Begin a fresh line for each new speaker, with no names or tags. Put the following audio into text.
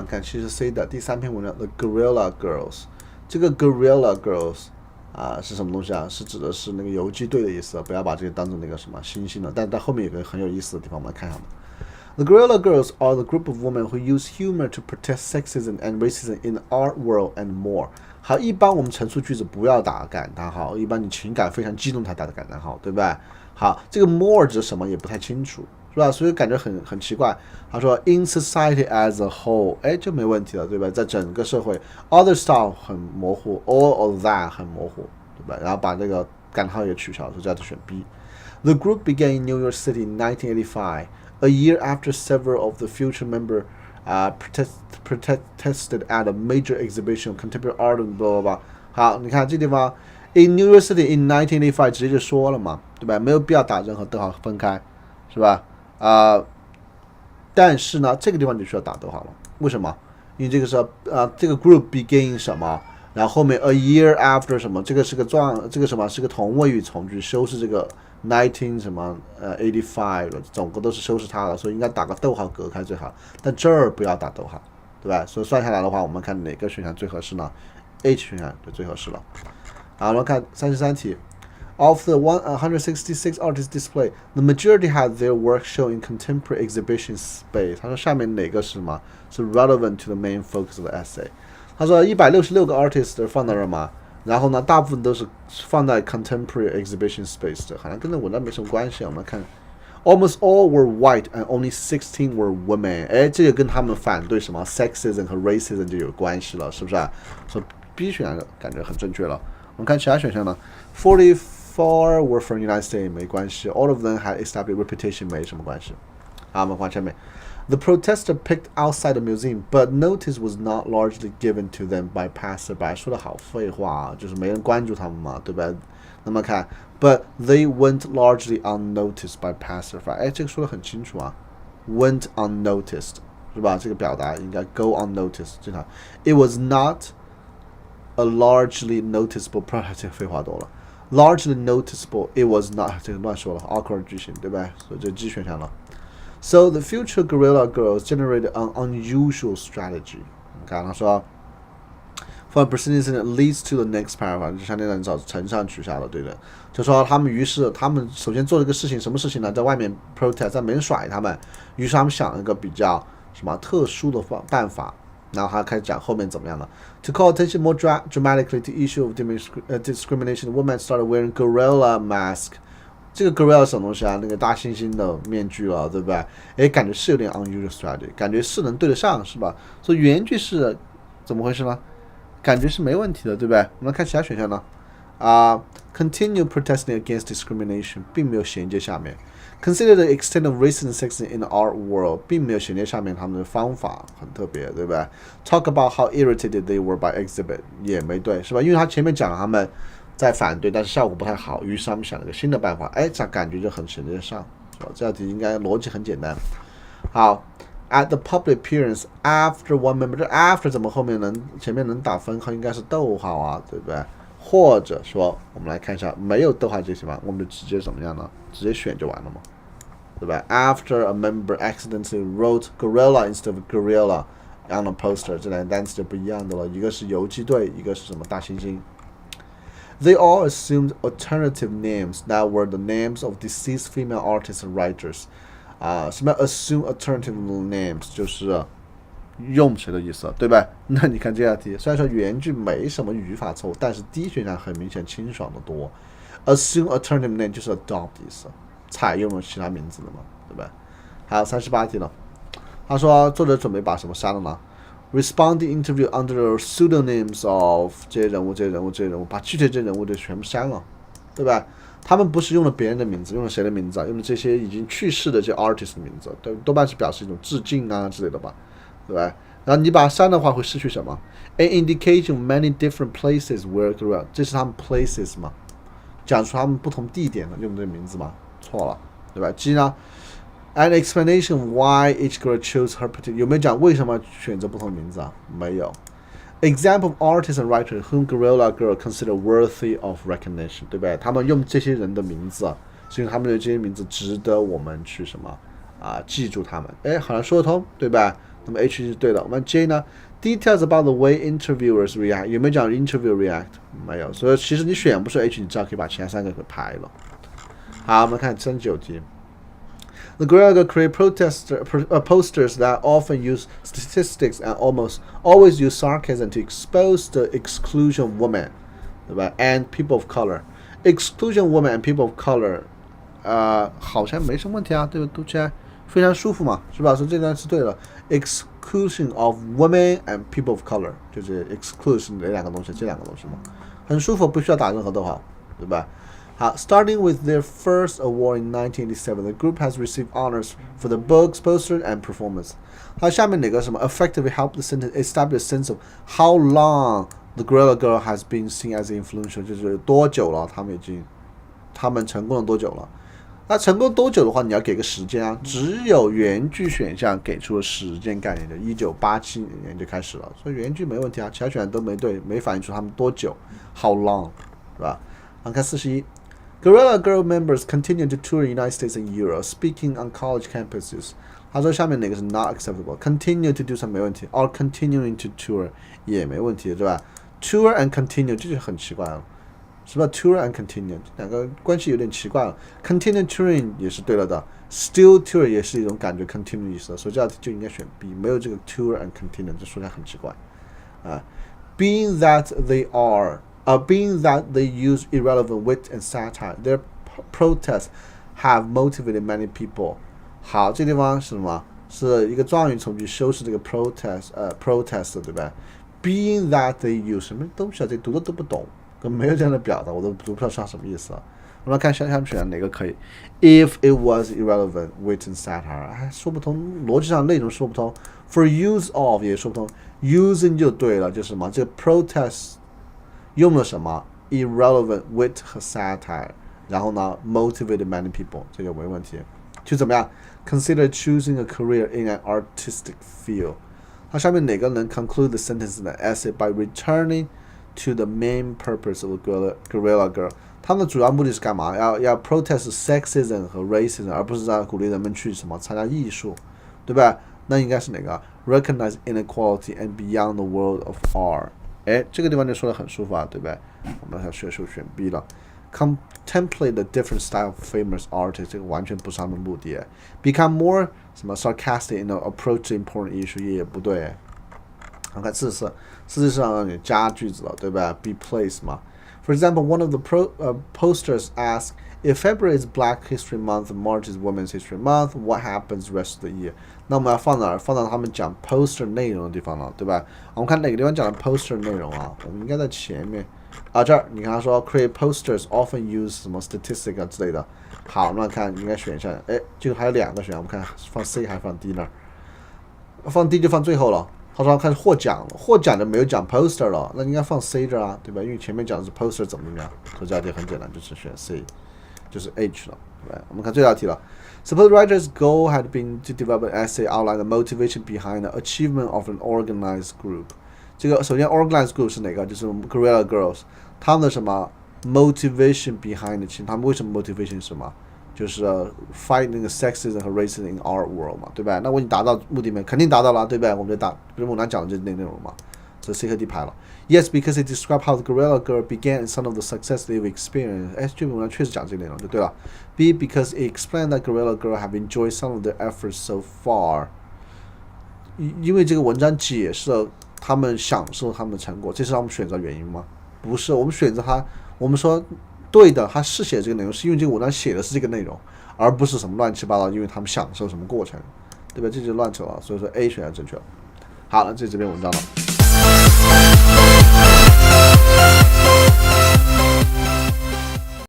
看70C 的第3篇文章 The Guerrilla Girls。这个 Guerrilla Girls 是什么东西啊？是指的是那个游击队的意思，不要把这个当成那个什么猩猩了。但后面有个很有意思的地方，我们来看一下吧。The Guerrilla Girls are the group of women who use humor to protest sexism and racism in the art world and more。好，一般我们陈述句子不要打感叹号，一般你情感非常激动才打的感叹号，对不对？好，这个 more 指什么也不太清楚，是吧？所以感觉很奇怪。他说 in society as a whole， 就没问题了，对吧？在整个社会 ，other stuff 很模糊 ，all of that 很模糊，对吧？然后把这个感叹号也取消，所以这样就选 B。The group began in New York City in 1985, a year after several of the future members protested at a major exhibition of contemporary art and blah blah blah。好，你看这地方 in New York City in 1985直接就说了嘛，对吧？没有必要打任何逗号分开，是吧？但是呢，这个地方就需要打逗号了，为什么？因为这个是这个 group begin 什么，然后后面 a year after 什么，这个是个这个什么是个同位语从句，修饰这个 19什么85，总共都是修饰它的，所以应该打个逗号隔开最好。但这儿不要打逗号，对吧？所以算下来的话，我们看哪个选项最合适呢 ？H 选项就最合适了。好，我们看33题。Of the 166 artists displayed, the majority had their work shown in contemporary exhibition space。他说下面哪个是什么？是 relevant to the main focus of the essay。他说166个 artists 放在这儿嘛，然后呢，大部分都是放在 contemporary exhibition space 的，好像跟这文章没什么关系。我们看 ，almost all were white and only 16 were women。这个跟他们反对什么 sexism 和 racism 就有关系了，是不是啊？所以 B 选项感觉很正确了。我们看其他选项呢 ，44 were from United States 没关系 ，all of them had established reputation 没什么关系。好，我们看下面。The protester picked outside the museum, but notice was not largely given to them by passerby。说的好废话啊，就是没人关注他们嘛，对吧？那么看 ，but they went largely unnoticed by passerby。这个说的很清楚啊 ，went unnoticed 是吧？这个表达应该 go unnoticed，这条 It was not a largely noticeable product， 这个废话多了。Largely noticeable, it was not， 这个乱说了 ，awkward 句型，对吧？所以这 G 选项了。So the future Guerrilla Girls generated an unusual strategy。你看他说 ，For proceeding leads to the next paragraph， 就像那张照呈上取下了，对的。就说他们首先做了一个事情，什么事情呢？在外面 protest， 在没人甩他们，于是他们想了一个比较什么特殊的办法。然后他开始讲后面怎么样了。To call attention more dramatically to issue of discrimination, women started wearing gorilla mask。这个 gorilla 什么东西啊？那个大猩猩的面具了，对不对？感觉是有点 unusual strategy， 感觉是能对得上，是吧？所以原句是怎么回事呢？感觉是没问题的，对不对？我们来看其他选项呢。Continue protesting against discrimination， 并没有衔接下面。Consider the extent of racism and sexism in the art world， 并没有衔接下面他们的方法很特别，对不对 ？Talk about how irritated they were by exhibit， 也没对，是吧？因为他前面讲了他们在反对，但是效果不太好，于是他们想了个新的办法，这感觉就很衔接上，是吧？这道题应该逻辑很简单。好 ，At the public appearance after one member， 这 after 怎么后面前面能打分号，应该是逗号啊，对不对？或者说，我们来看一下没有逗号这些吧，我们就直接怎么样呢？直接选就完了嘛，对吧 ？After a member accidentally wrote gorilla instead of gorilla on a poster， 这两个单词就不一样的了，一个是游击队，一个是什么大猩猩。They all assumed alternative names that were the names of deceased female artists and writers。什么 assume alternative names 就是用谁的意思，对吧？那你看这道题，虽然说原句没什么语法错误，但是 D 选项很明显清爽的多。Assume alternative name 就是 adopt 意思，采用了其他名字的嘛，对吧？还有38题了，他说作者准备把什么删了呢 ？Responding interview under the pseudonyms of 这些人物，把具体这些人物就全部删了，对吧？他们不是用了别人的名字，用了谁的名字啊？用了这些已经去世的这些 artist 的名字，多半是表示一种致敬啊之类的吧。对吧？然后你把它删的话，会失去什么 ？An indication of many different places where throughout， 这是他们 places 嘛？讲出他们不同地点的用这个名字吗？错了，对吧 ？G 呢 ？An explanation of why each girl chose her particular， 有没有讲为什么选择不同的名字啊？没有。Example of artists and writers whom Guerrilla Girl consider worthy of recognition， 对不对？他们用这些人的名字，所以他们的这些名字值得我们去什么？记住他们，好像说得通，对吧？那么 H 是对的。我们 J 呢 ？Details about the way interviewers react 有没有讲 interview react 没有，所以其实你选不出 H， 你只要可以把前3个给排了。好，我们看39题。The Gorilla Girl create posters that often use statistics and almost always use sarcasm to expose the exclusion of women, 对吧 ？And people of color. Exclusion of women and people of color, 好像没什么问题啊，对吧？读起来非常舒服嘛，是吧？所以这段是对的。Exclusion of women and people of color 就是 exclusion 这两个东西嘛，很舒服，不需要打任何逗号，对吧？好 ，Starting with their first award in 1987, the group has received honors for the books, posters, and performance. 它下面哪个什么 effectively help the sentence establish a sense of how long the Gorilla Girl has been seen as influential， 就是多久了，他们成功了多久了？那成功多久的话，你要给个时间啊。只有原句选项给出了时间概念的，1987年就开始了，所以原句没问题啊，其他选项都没对，没反映出他们多久 ，how long， 是吧？看41。Gorilla Girl members continue to tour the United States and Europe, speaking on college campuses. 他说下面哪个是 not acceptable? Continue to do 什么没问题 ，or continuing to tour 也没问题，对吧 ？Tour and continue 这就很奇怪了，是吧 ？Tour and continue 两个关系有点奇怪了。Continue touring 也是对了的 ，still tour 也是一种感觉 continue 意思的，所以这道题就应该选 B， 没有这个 tour and continue， 这说起来很奇怪啊。Being that they use irrelevant wit and satire, their protests have motivated many people. 好，这地方是什么？是一个状语从句修饰这个 protest， 对吧 ？Being that they use 什么东西啊？这读的都不懂，根本没有这样的表达，我都不知道是什么意思啊。我们来看下面选哪个可以 ？If it was irrelevant wit and satire， 说不通，逻辑上内容说不通。For use of 也说不通 ，using 就对了，就是什么？这个 protest。用了什么 irrelevant wit 和 satire， 然后呢 motivated many people， 这个没问题。就怎么样 consider choosing a career in an artistic field， 它下面哪个能 conclude the sentence in the essay by returning to the main purpose of the Gorilla Girl， 他们的主要目的是干嘛？要 protest sexism 和 racism， 而不是在鼓励人们去什么参加艺术，对吧？那应该是哪个 recognize inequality and beyond the world of art。哎，这个地方就说得很舒服啊，对不对？我们要选 B 了。Contemplate the different style of famous artists， 这个完全不是他们的目的。Become more 什么 sarcastic in approach to important issue 也不对。我看44上让你加句子了，对吧 ？Be placed 嘛。For example, one of the posters asks, if February is Black History Month and March is Women's History Month, what happens the rest of the year? 那我们要放哪儿？放到他们讲 poster 内容的地方了，对吧？我们看哪个地方讲的 poster 内容啊？我们应该在前面啊，这儿你看他说 create posters often use 什么 statistic 啊之类的。好，那看应该选一下，哎，这个还有2个选项，我们看放 C 还是放 D 那儿？放 D 就放最后了。他说看获奖了，获奖的没有讲 poster 了，那应该放 C 这儿啊，对吧？因为前面讲的是 poster 怎么样，所以这道题很简单，就是选 C， 就是 H 了，对吧？我们看这道题了。Suppose writer's goal had been to develop an essay outline the motivation behind the achievement of an organized group。这个首先 organized group 是哪个？就是 Gorilla Girls， 他们的什么 motivation behind 的，他们为什么 motivation 是什么？就是 fight 那个 sexism 和 racism in our world 嘛，对吧？那我已经达到目的没？肯定达到了，对吧？我们就比如我们讲的就是那内容嘛，所以 C 和 D 排了。Yes, because it described how the Gorilla Girl began and some of the success they've experienced. 哎，这篇文章确实讲这个内容，就对了。B, because it explained that Gorilla Girl have enjoyed some of their efforts so far. 因为这个文章解释了他们享受他们的成果，这是让我们选择原因吗？不是，我们选择它，我们说。对的，他是写这个内容，是因为这个文章写的是这个内容，而不是什么乱七八糟，因为他们享受什么过程，对吧？这就乱扯了，所以说 A 选项正确了。好了，这是这篇文章了。